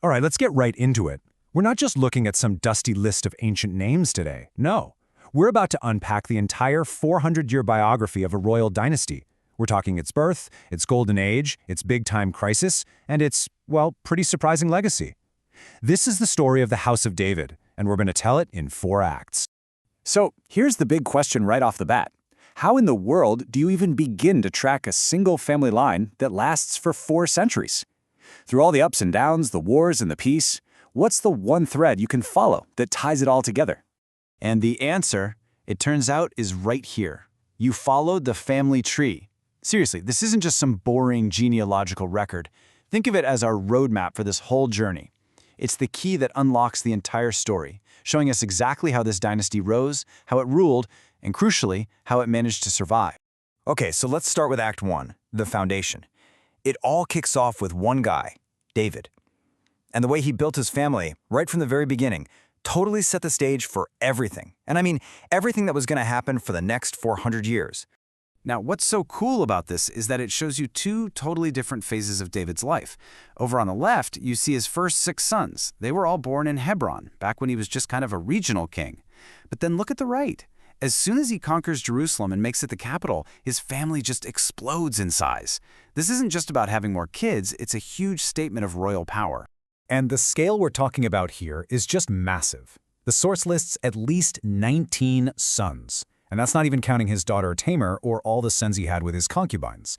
All right, let's get right into it. We're not just looking at some dusty list of ancient names today. No. We're about to unpack the entire 400-year biography of a royal dynasty. We're talking its birth, its golden age, its big-time crisis, and its, well, pretty surprising legacy. This is the story of the House of David, and we're going to tell it in 4 acts. So here's the big question right off the bat. How in the world do you even begin to track a single family line that lasts for 4 centuries? Through all the ups and downs, the wars and the peace, what's the one thread you can follow that ties it all together? And the answer, it turns out, is right here. You followed the family tree. Seriously, this isn't just some boring genealogical record. Think of it as our roadmap for this whole journey. It's the key that unlocks the entire story, showing us exactly how this dynasty rose, how it ruled, and crucially, how it managed to survive. Okay, so let's start with Act 1, the foundation. It all kicks off with one guy, David. And the way he built his family, right from the very beginning, totally set the stage for everything. And I mean, everything that was going to happen for the next 400 years. Now, what's so cool about this is that it shows you 2 totally different phases of David's life. Over on the left, you see his first 6 sons. They were all born in Hebron, back when he was just kind of a regional king. But then look at the right. As soon as he conquers Jerusalem and makes it the capital, his family just explodes in size. This isn't just about having more kids, it's a huge statement of royal power. And the scale we're talking about here is just massive. The source lists at least 19 sons. And that's not even counting his daughter Tamar or all the sons he had with his concubines.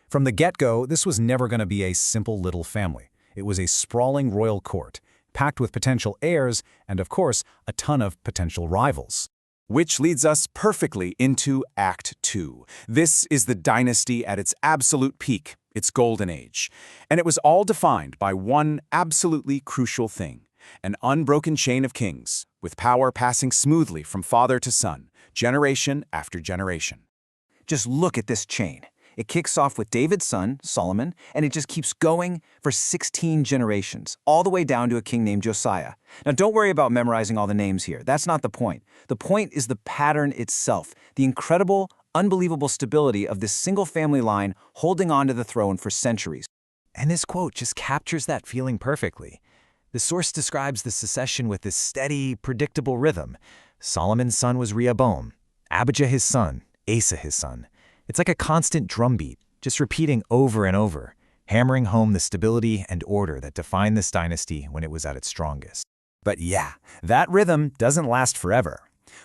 From the get-go, this was never going to be a simple little family. It was a sprawling royal court, packed with potential heirs and, of course, a ton of potential rivals. Which leads us perfectly into Act 2. This is the dynasty at its absolute peak, its golden age. And it was all defined by one absolutely crucial thing: an unbroken chain of kings, with power passing smoothly from father to son, generation after generation. Just look at this chain. It kicks off with David's son, Solomon, and it just keeps going for 16 generations, all the way down to a king named Josiah. Now, don't worry about memorizing all the names here. That's not the point. The point is the pattern itself, the incredible, unbelievable stability of this single family line holding on to the throne for centuries. And this quote just captures that feeling perfectly. The source describes the succession with this steady, predictable rhythm. Solomon's son was Rehoboam, Abijah his son, Asa his son. It's like a constant drumbeat, just repeating over and over, hammering home the stability and order that defined this dynasty when it was at its strongest. But yeah, that rhythm doesn't last forever.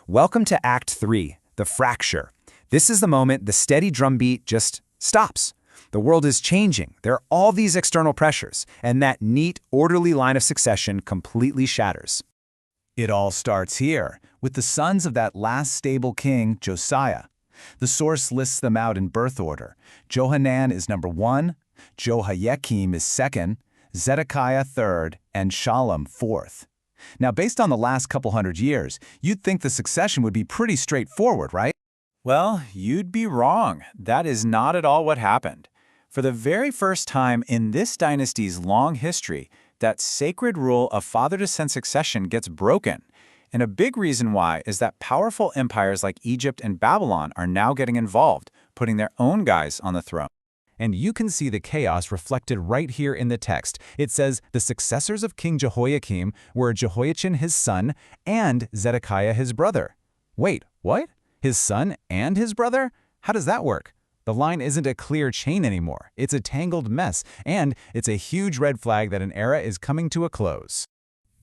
Welcome to Act 3, the fracture. This is the moment the steady drumbeat just stops. The world is changing. There are all these external pressures, and that neat, orderly line of succession completely shatters. It all starts here, with the sons of that last stable king, Josiah. The source lists them out in birth order. Johanan is number 1, Jehoiakim is 2nd, Zedekiah 3rd, and Shallum 4th. Now, based on the last couple hundred years, you'd think the succession would be pretty straightforward, right? Well, you'd be wrong. That is not at all what happened. For the very first time in this dynasty's long history, that sacred rule of father-to-son succession gets broken. And a big reason why is that powerful empires like Egypt and Babylon are now getting involved, putting their own guys on the throne. And you can see the chaos reflected right here in the text. It says the successors of King Jehoiakim were Jehoiachin his son and Zedekiah his brother. Wait, what? His son and his brother? How does that work? The line isn't a clear chain anymore. It's a tangled mess, and it's a huge red flag that an era is coming to a close.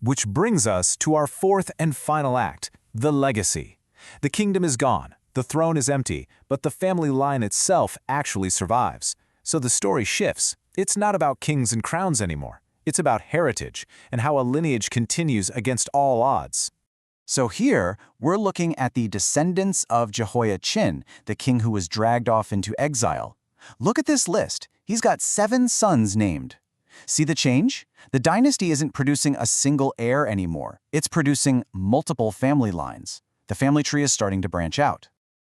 Which brings us to our 4th and final act, the legacy. The kingdom is gone, the throne is empty, but the family line itself actually survives. So the story shifts. It's not about kings and crowns anymore. It's about heritage and how a lineage continues against all odds. So here, we're looking at the descendants of Jehoiachin, the king who was dragged off into exile. Look at this list. He's got 7 sons named. See the change? The dynasty isn't producing a single heir anymore. It's producing multiple family lines. The family tree is starting to branch out.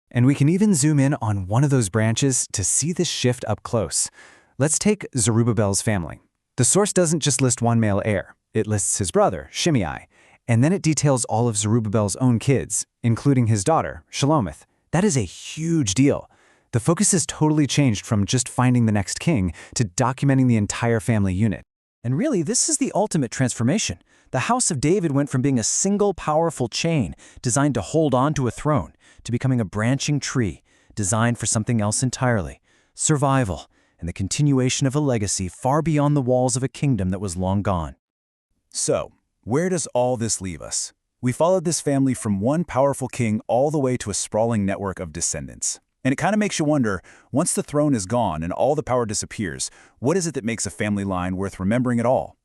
And we can even zoom in on one of those branches to see this shift up close. Let's take Zerubbabel's family. The source doesn't just list one male heir. It lists his brother, Shimei, and then it details all of Zerubbabel's own kids, including his daughter, Shelomith. That is a huge deal. The focus has totally changed from just finding the next king to documenting the entire family unit. And really, this is the ultimate transformation. The House of David went from being a single powerful chain designed to hold on to a throne to becoming a branching tree designed for something else entirely: survival and the continuation of a legacy far beyond the walls of a kingdom that was long gone. So, where does all this leave us? We followed this family from one powerful king all the way to a sprawling network of descendants. And it kind of makes you wonder, once the throne is gone and all the power disappears, what is it that makes a family line worth remembering at all?